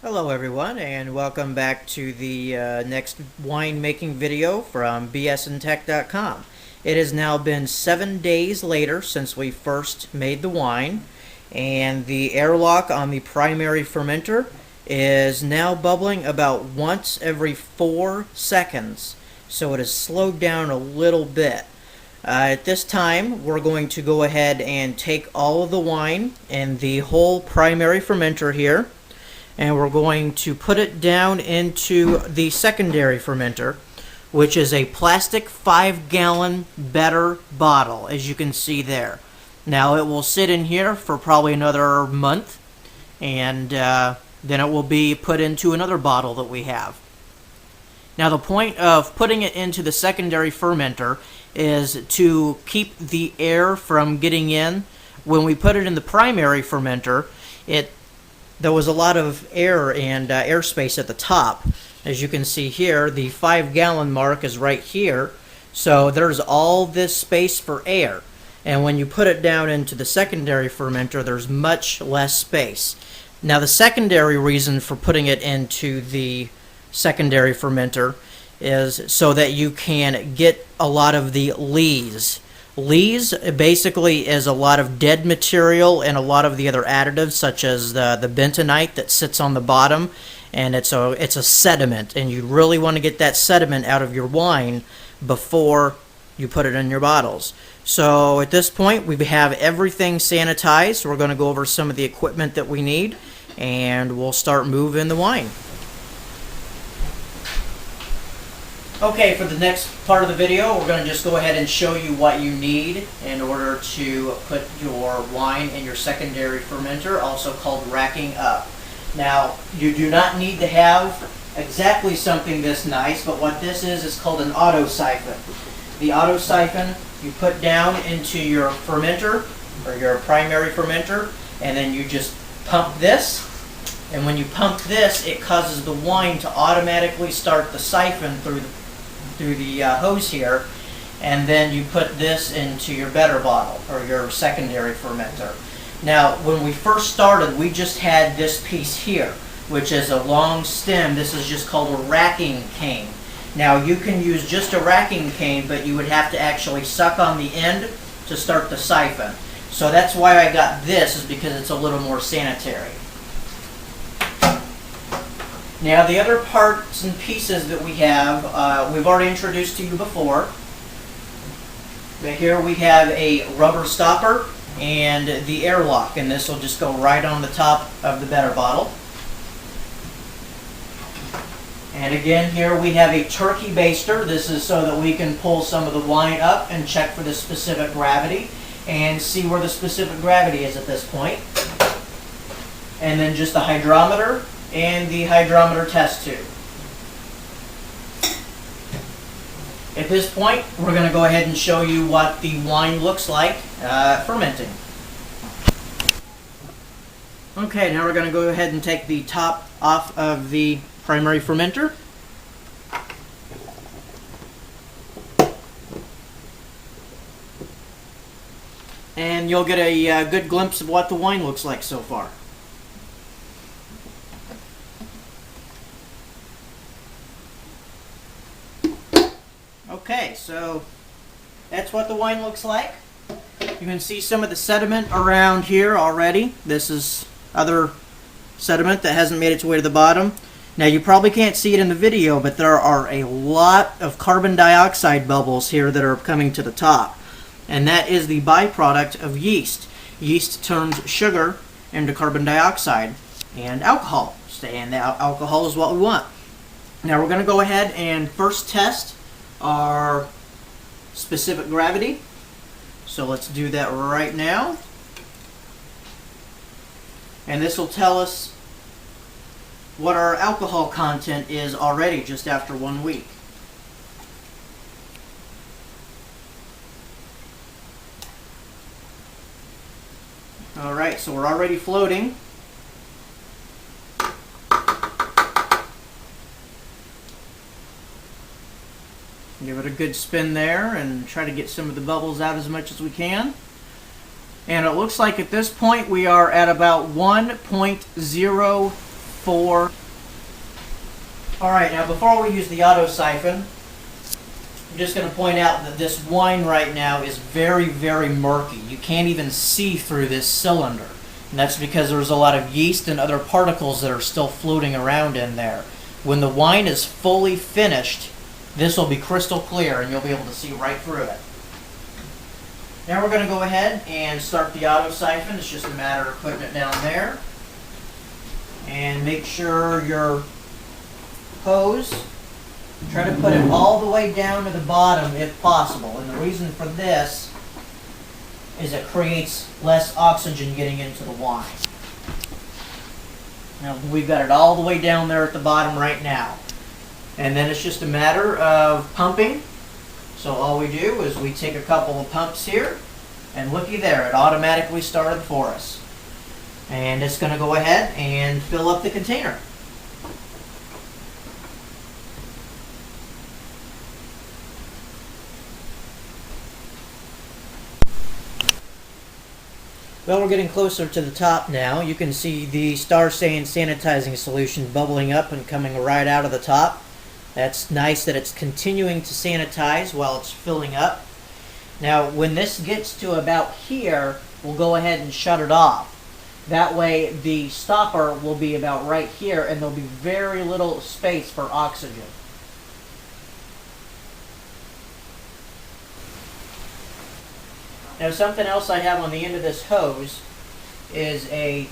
Hello everyone, and welcome back to the next wine making video from bsntech.com. It has now been 7 days later since we first made the wine, and the airlock on the primary fermenter is now bubbling about once every 4 seconds, so it has slowed down a little bit. At this time, we're going to go ahead and take all of the wine in the whole primary fermenter here, and we're going to put it down into the secondary fermenter, which is a plastic 5-gallon better bottle, as you can see there. Now it will sit in here for probably another month, and then it will be put into another bottle that we have. Now the point of putting it into the secondary fermenter is to keep the air from getting in. When we put it in the primary fermenter, there was a lot of air and airspace at the top. As you can see here, the 5-gallon mark is right here, so there's all this space for air. And when you put it down into the secondary fermenter, there's much less space. Now the secondary reason for putting it into the secondary fermenter is so that you can get a lot of the lees. Lees basically is a lot of dead material and a lot of the other additives, such as the bentonite that sits on the bottom, and it's a sediment, and you really want to get that sediment out of your wine before you put it in your bottles. So at this point, we have everything sanitized. We're going to go over some of the equipment that we need, and we'll start moving the wine. Okay, for the next part of the video, we're going to just go ahead and show you what you need in order to put your wine in your secondary fermenter, also called racking up. Now, you do not need to have exactly something this nice, but what this is called an auto siphon. The auto siphon you put down into your fermenter, or your primary fermenter, and then you just pump this. And when you pump this, it causes the wine to automatically start the siphon through the hose here, and then you put this into your better bottle, or your secondary fermenter. Now, when we first started, we just had this piece here, which is a long stem. This is just called a racking cane. Now, you can use just a racking cane, but you would have to actually suck on the end to start the siphon. So that's why I got this, is because it's a little more sanitary. Now the other parts and pieces that we have, we've already introduced to you before. But here we have a rubber stopper and the airlock, and this will just go right on the top of the better bottle. And again, here we have a turkey baster. This is so that we can pull some of the wine up and check for the specific gravity and see where the specific gravity is at this point. And then just the hydrometer and the hydrometer test tube. At this point, we're going to go ahead and show you what the wine looks like fermenting. Okay, now we're going to go ahead and take the top off of the primary fermenter. And you'll get a good glimpse of what the wine looks like so far. Okay, so that's what the wine looks like. You can see some of the sediment around here already. This is other sediment that hasn't made its way to the bottom. Now you probably can't see it in the video, but there are a lot of carbon dioxide bubbles here that are coming to the top. And that is the byproduct of yeast. Yeast turns sugar into carbon dioxide and alcohol. And the alcohol is what we want. Now we're going to go ahead and first test our specific gravity. So let's do that right now. And this will tell us what our alcohol content is already just after 1 week. Alright, so we're already floating. Give it a good spin there and try to get some of the bubbles out as much as we can. And it looks like at this point we are at about 1.04 4. Alright, now before we use the auto siphon, I'm just going to point out that this wine right now is very, very murky. You can't even see through this cylinder. And that's because there's a lot of yeast and other particles that are still floating around in there. When the wine is fully finished, this will be crystal clear and you'll be able to see right through it. Now we're going to go ahead and start the auto siphon. It's just a matter of putting it down there. And make sure your hose, try to put it all the way down to the bottom if possible. And the reason for this is it creates less oxygen getting into the wine. Now we've got it all the way down there at the bottom right now. And then it's just a matter of pumping. So all we do is we take a couple of pumps here, and looky there, it automatically started for us. And it's going to go ahead and fill up the container. Well, we're getting closer to the top now. You can see the Star San sanitizing solution bubbling up and coming right out of the top. That's nice that it's continuing to sanitize while it's filling up. Now, when this gets to about here, we'll go ahead and shut it off. That way, the stopper will be about right here, and there'll be very little space for oxygen. Now, something else I have on the end of this hose is a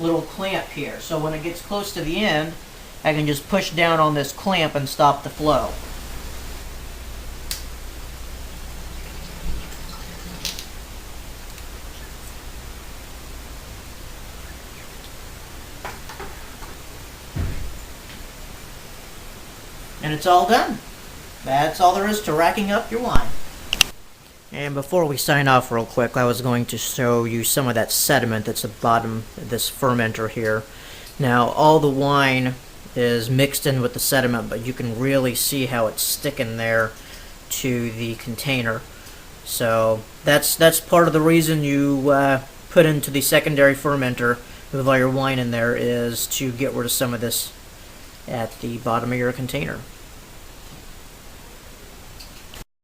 little clamp here. So when it gets close to the end, I can just push down on this clamp and stop the flow. And it's all done. That's all there is to racking up your wine. And before we sign off real quick, I was going to show you some of that sediment that's at the bottom of this fermenter here. Now, all the wine is mixed in with the sediment, but you can really see how it's sticking there to the container. So that's part of the reason you put into the secondary fermenter with all your wine in there, is to get rid of some of this at the bottom of your container.